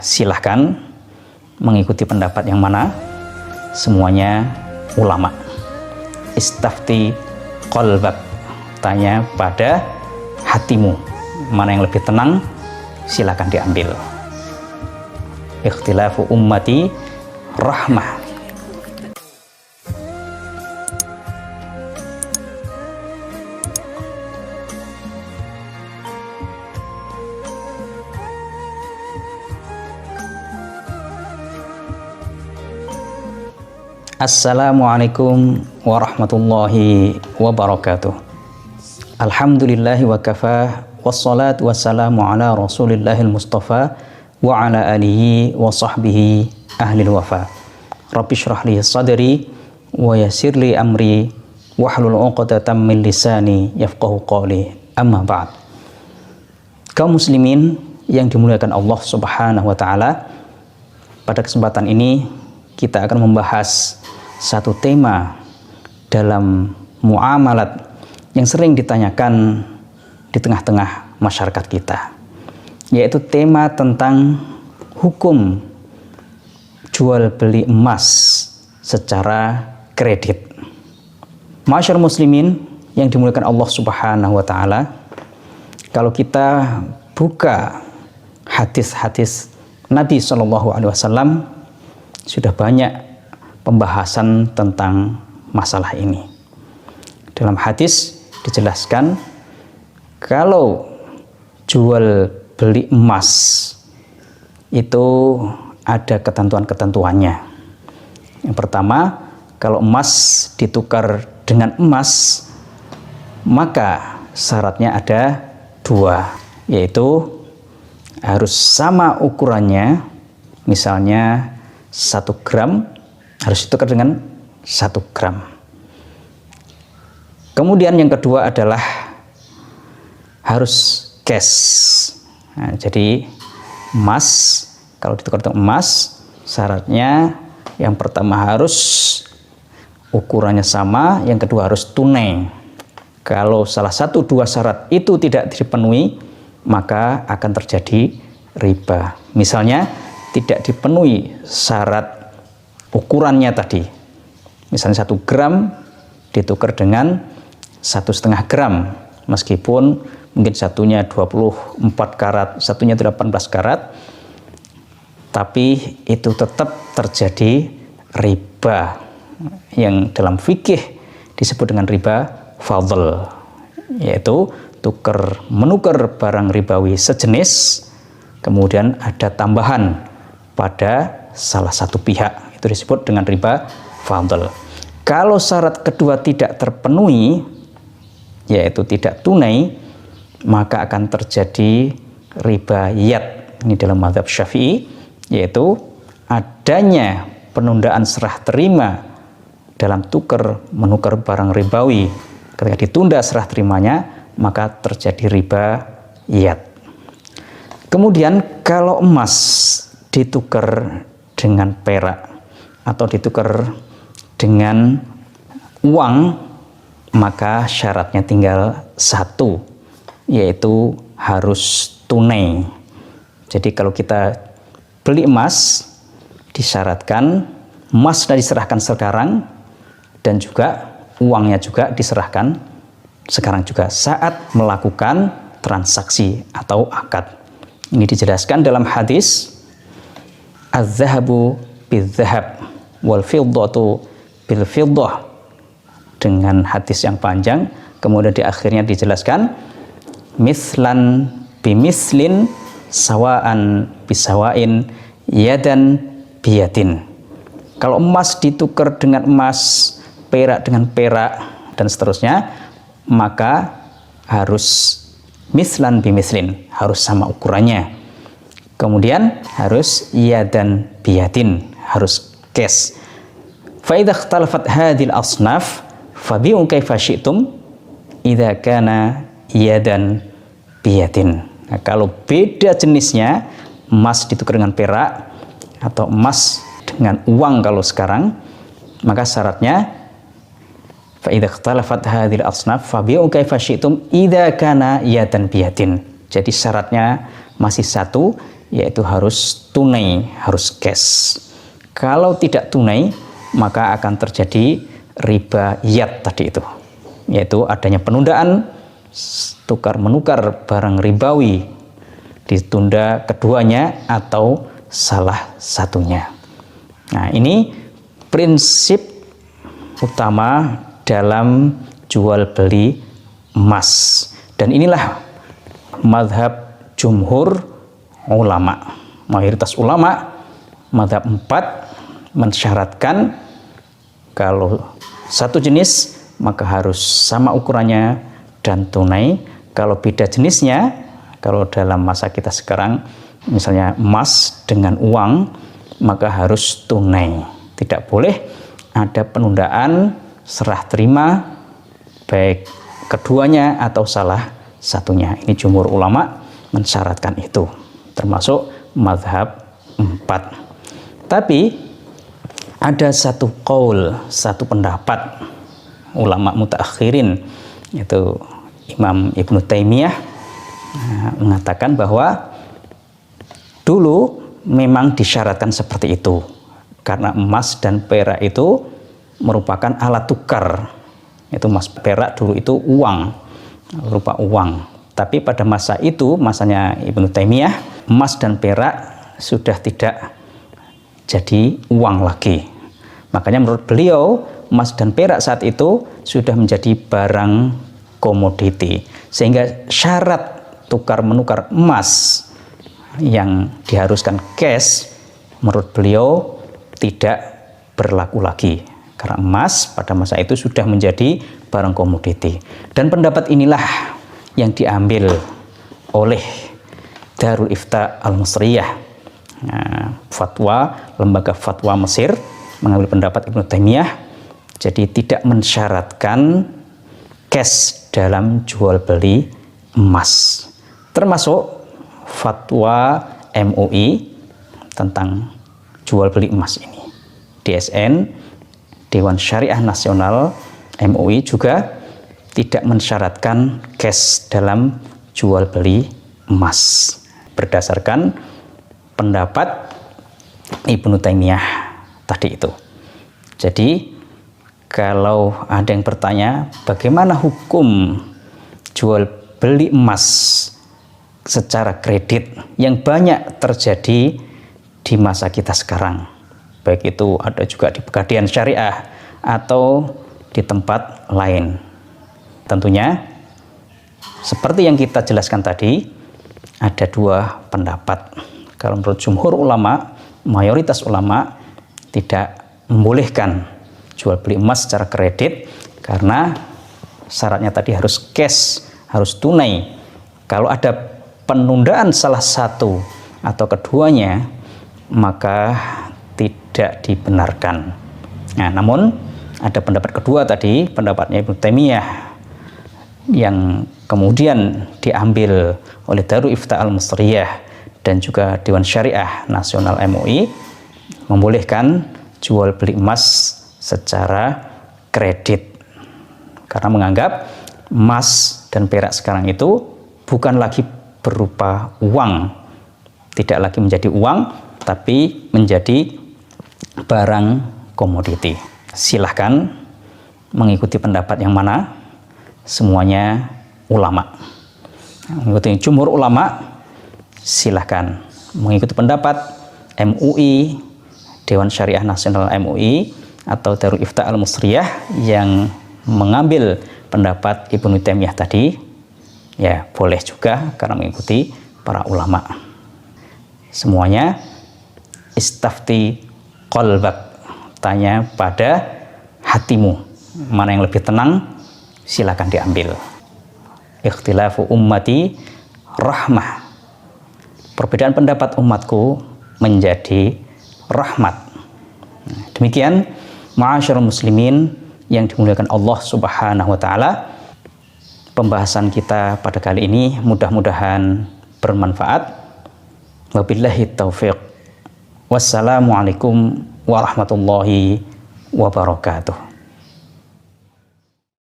Silahkan mengikuti pendapat yang mana, semuanya ulama. Istafti qalbak, tanya pada hatimu, mana yang lebih tenang, silahkan diambil. Ikhtilafu ummati rahmah. Assalamualaikum warahmatullahi wabarakatuh. Alhamdulillahi wa kafah, wassalatu wassalamu ala rasulillahil mustafa wa ala alihi wa sahbihi ahlil wafa. Rabbi syrah li sadri wa yassir li amri wahlul 'uqdatam min lisani yafqahu qawli. Amma ba'd. Kaum muslimin yang dimuliakan Allah Subhanahu wa taala, pada kesempatan ini kita akan membahas satu tema dalam muamalat yang sering ditanyakan di tengah-tengah masyarakat kita, yaitu tema tentang hukum jual beli emas secara kredit. Masyarakat muslimin yang dimuliakan Allah Subhanahu wa taala, kalau kita buka hadis-hadis Nabi SAW, sudah banyak pembahasan tentang masalah ini. Dalam hadis dijelaskan kalau jual beli emas itu ada ketentuan-ketentuannya. Yang pertama, kalau emas ditukar dengan emas, maka syaratnya ada dua, yaitu harus sama ukurannya. Misalnya 1 gram harus ditukar dengan 1 gram. Kemudian yang kedua adalah harus cash. Nah, jadi emas, kalau ditukar dengan emas, syaratnya yang pertama harus ukurannya sama, yang kedua harus tunai. Kalau salah satu dua syarat itu tidak dipenuhi, maka akan terjadi riba. Misalnya tidak dipenuhi syarat ukurannya tadi, misalnya 1 gram ditukar dengan 1,5 gram, meskipun mungkin satunya 24 karat, satunya 18 karat, tapi itu tetap terjadi riba, yang dalam fikih disebut dengan riba fadl, yaitu menukar barang ribawi sejenis, kemudian ada tambahan pada salah satu pihak, itu disebut dengan riba fadl. Kalau syarat kedua tidak terpenuhi, yaitu tidak tunai, maka akan terjadi riba yad. Ini dalam mazhab Syafi'i, yaitu adanya penundaan serah terima dalam menukar barang ribawi. Ketika ditunda serah terimanya, maka terjadi riba yad. Kemudian kalau emas ditukar dengan perak atau ditukar dengan uang, maka syaratnya tinggal satu, yaitu harus tunai. Jadi kalau kita beli emas, disyaratkan emas sudah diserahkan sekarang, dan juga uangnya juga diserahkan sekarang juga saat melakukan transaksi atau akad. Ini dijelaskan dalam hadis az-zahabu bil-zahab wal fiddatu bil fiddah, dengan hadis yang panjang. Kemudian di akhirnya dijelaskan mislan bimislin sawaan bisawain yadan biyadin. Kalau emas ditukar dengan emas, perak dengan perak, dan seterusnya, maka harus mislan bimislin, harus sama ukurannya. Kemudian harus yadan biyadin, harus cash. Fa idza ikhtalafat hadhil asnaf fabi'u kaifa syi'tum idza kana yadan biyadin. Nah, kalau beda jenisnya, emas ditukar dengan perak atau emas dengan uang kalau sekarang, maka syaratnya fa idza ikhtalafat hadhil asnaf fabi'u kaifa syi'tum idza kana yadan biyadin. Jadi syaratnya masih satu, yaitu harus tunai, harus cash. Kalau tidak tunai, maka akan terjadi riba yat tadi itu, yaitu adanya penundaan tukar menukar barang ribawi, ditunda keduanya atau salah satunya. Nah, ini prinsip utama dalam jual beli emas, dan inilah mazhab jumhur ulama, mayoritas ulama mazhab 4 mensyaratkan kalau satu jenis maka harus sama ukurannya dan tunai. Kalau beda jenisnya, kalau dalam masa kita sekarang misalnya emas dengan uang, maka harus tunai. Tidak boleh ada penundaan serah terima baik keduanya atau salah satunya. Ini jumhur ulama mensyaratkan itu, termasuk mazhab 4. Tapi ada satu qaul, satu pendapat ulama mutaakhirin, yaitu Imam Ibnu Taimiyah, mengatakan bahwa dulu memang disyaratkan seperti itu karena emas dan perak itu merupakan alat tukar. Itu emas perak dulu itu uang, berupa uang. Tapi pada masa itu, masanya Ibnu Taimiyah, emas dan perak sudah tidak jadi uang lagi. Makanya menurut beliau, emas dan perak saat itu sudah menjadi barang komoditi, sehingga syarat tukar menukar emas yang diharuskan cash menurut beliau tidak berlaku lagi, karena emas pada masa itu sudah menjadi barang komoditi. Dan pendapat inilah yang diambil oleh Darul Ifta Al-Misriyah, fatwa lembaga fatwa Mesir, mengambil pendapat Ibnu Taimiyah, jadi tidak mensyaratkan cash dalam jual beli emas, termasuk fatwa MUI tentang jual beli emas ini. DSN, Dewan Syariah Nasional MUI, juga tidak mensyaratkan cash dalam jual beli emas berdasarkan pendapat Ibnu Taimiyah tadi itu. Jadi kalau ada yang bertanya bagaimana hukum jual beli emas secara kredit yang banyak terjadi di masa kita sekarang, baik itu ada juga di Pegadaian Syariah atau di tempat lain, tentunya seperti yang kita jelaskan tadi, ada dua pendapat. Kalau menurut jumhur ulama, mayoritas ulama tidak membolehkan jual beli emas secara kredit karena syaratnya tadi harus cash, harus tunai. Kalau ada penundaan salah satu atau keduanya, maka tidak dibenarkan. Nah, namun ada pendapat kedua tadi, pendapatnya Ibnu Taimiyah, yang kemudian diambil oleh Darul Ifta Al-Misriyah dan juga Dewan Syariah Nasional MUI, membolehkan jual beli emas secara kredit karena menganggap emas dan perak sekarang itu bukan lagi berupa uang, tidak lagi menjadi uang, tapi menjadi barang komoditi. Silahkan mengikuti pendapat yang mana, semuanya ulama. Mengikuti jumhur ulama, silahkan mengikuti pendapat MUI, Dewan Syariah Nasional MUI, atau Darul Ifta Al-Misriyah yang mengambil pendapat Ibnu Taimiyah tadi, ya boleh juga karena mengikuti para ulama. Semuanya istafti qalbak, tanya pada hatimu, mana yang lebih tenang, silakan diambil. Ikhtilafu ummati rahmah, perbedaan pendapat umatku menjadi rahmat. Demikian ma'asyiral muslimin yang dimuliakan Allah Subhanahu wa taala, pembahasan kita pada kali ini mudah-mudahan bermanfaat. Wabillahi taufiq. Wassalamualaikum warahmatullahi wabarakatuh.